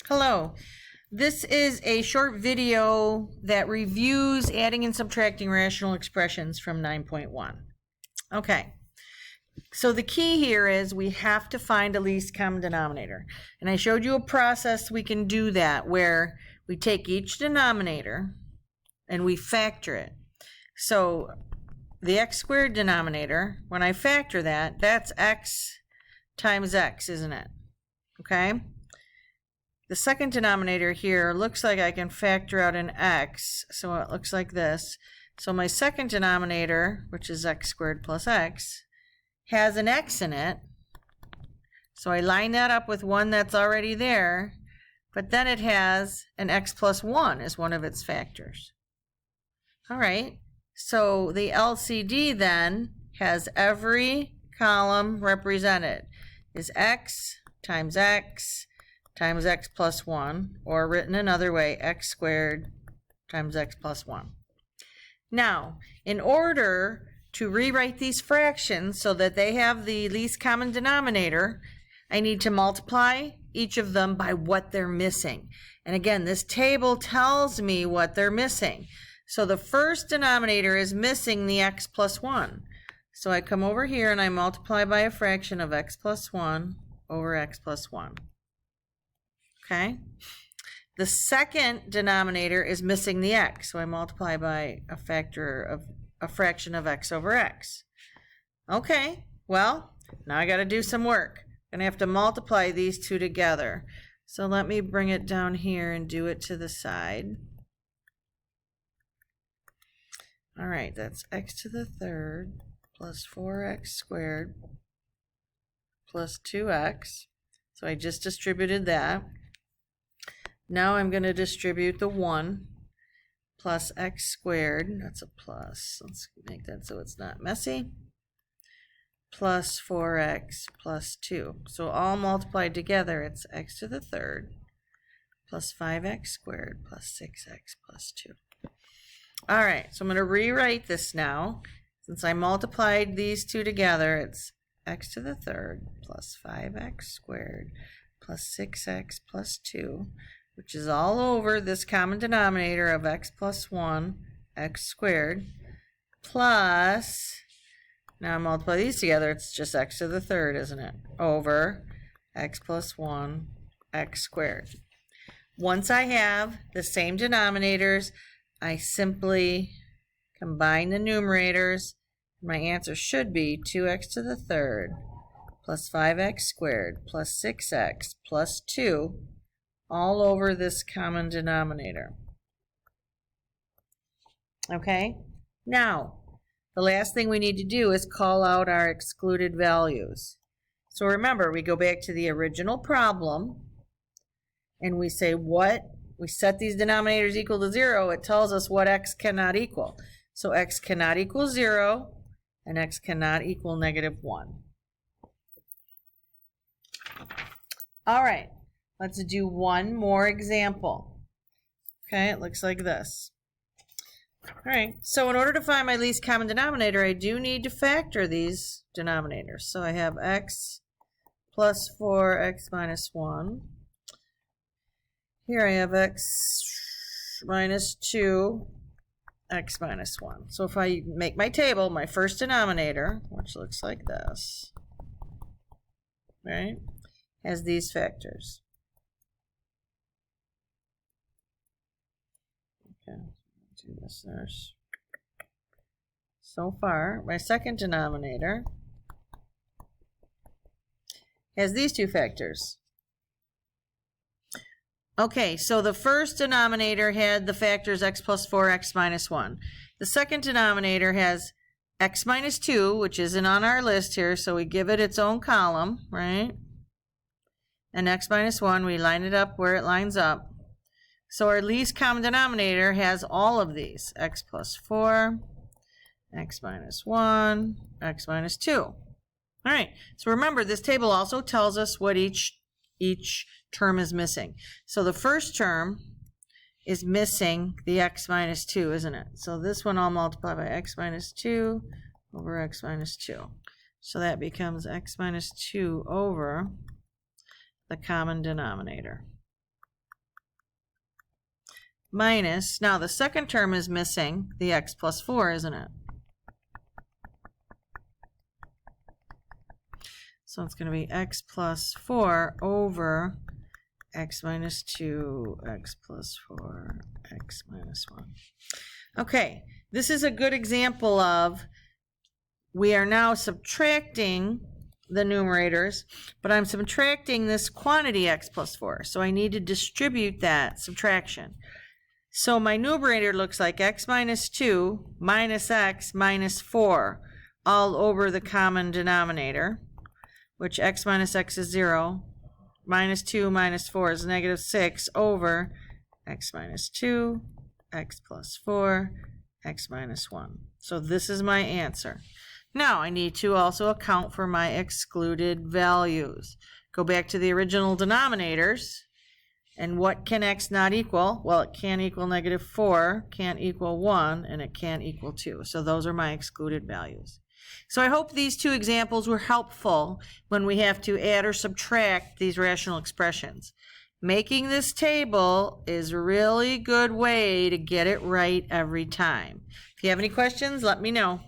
Hello. This is a short video that reviews adding and subtracting rational expressions from 9.1. Okay, so the key here is we have to find a least common denominator. And I showed you a process we can do that where we take each denominator and we factor it. So the x squared denominator, when I factor that, that's x times x, isn't it? Okay? The second denominator here looks like I can factor out an x, so it looks like this. So my second denominator, which is x squared plus x, has an x in it. So I line that up with one that's already there, but then it has an x plus 1 as one of its factors. All right, so the LCD then has every column represented is x times x times x plus 1, or written another way, x squared times x plus 1. Now, in order to rewrite these fractions so that they have the least common denominator, I need to multiply each of them by what they're missing. And again, this table tells me what they're missing. So the first denominator is missing the x plus 1. So I come over here and I multiply by a fraction of x plus 1 over x plus 1. Okay, the second denominator is missing the x, so I multiply by a factor of a fraction of x over x. Okay, well, now I got to do some work. I'm going to have to multiply these two together. So let me bring it down here and do it to the side. All right, that's x to the third plus 4x squared plus 2x. So I just distributed that. Now I'm going to distribute the 1 plus x squared, that's a plus, let's make that so it's not messy, plus 4x plus 2. So all multiplied together, it's x to the third plus 5x squared plus 6x plus 2. All right, so I'm going to rewrite this now. Since I multiplied these two together, it's x to the third plus 5x squared plus 6x plus 2. Which is all over this common denominator of x plus 1, x squared, plus, now multiply these together, it's just x to the third, isn't it? Over x plus 1, x squared. Once I have the same denominators, I simply combine the numerators. My answer should be 2x to the third plus 5x squared plus 6x plus 2 all over this common denominator. Okay, now the last thing we need to do is call out our excluded values. So remember, we go back to the original problem and we say what, we set these denominators equal to 0, it tells us what x cannot equal. So x cannot equal 0 and x cannot equal -1. All right. Let's do one more example. Okay, it looks like this. All right, so in order to find my least common denominator, I do need to factor these denominators. So I have x plus 4, x minus 1. Here I have x minus 2, x minus 1. So if I make my table, my first denominator, which looks like this, right, has these factors. Okay, do this first. So far, my second denominator has these two factors. Okay, so the first denominator had the factors x plus 4, x minus 1. The second denominator has x minus 2, which isn't on our list here, so we give it its own column, right? And x minus 1, we line it up where it lines up. So our least common denominator has all of these, x plus 4, x minus 1, x minus 2. All right, so remember, this table also tells us what each term is missing. So the first term is missing the x minus 2, isn't it? So this one I'll multiply by x minus 2 over x minus 2. So that becomes x minus 2 over the common denominator. minus, now the second term is missing, the x plus 4, isn't it? So it's going to be x plus 4 over x minus 2, x plus 4, x minus 1. Okay, this is a good example of we are now subtracting the numerators, but I'm subtracting this quantity x plus 4. So I need to distribute that subtraction. So my numerator looks like x minus 2 minus x minus 4 all over the common denominator, which x minus x is 0. Minus 2 minus 4 is negative 6 over x minus 2, x plus 4, x minus 1. So this is my answer. Now I need to also account for my excluded values. Go back to the original denominators. And what can x not equal? Well, it can't equal negative 4, can't equal 1, and it can't equal 2. So those are my excluded values. So I hope these two examples were helpful when we have to add or subtract these rational expressions. Making this table is a really good way to get it right every time. If you have any questions, let me know.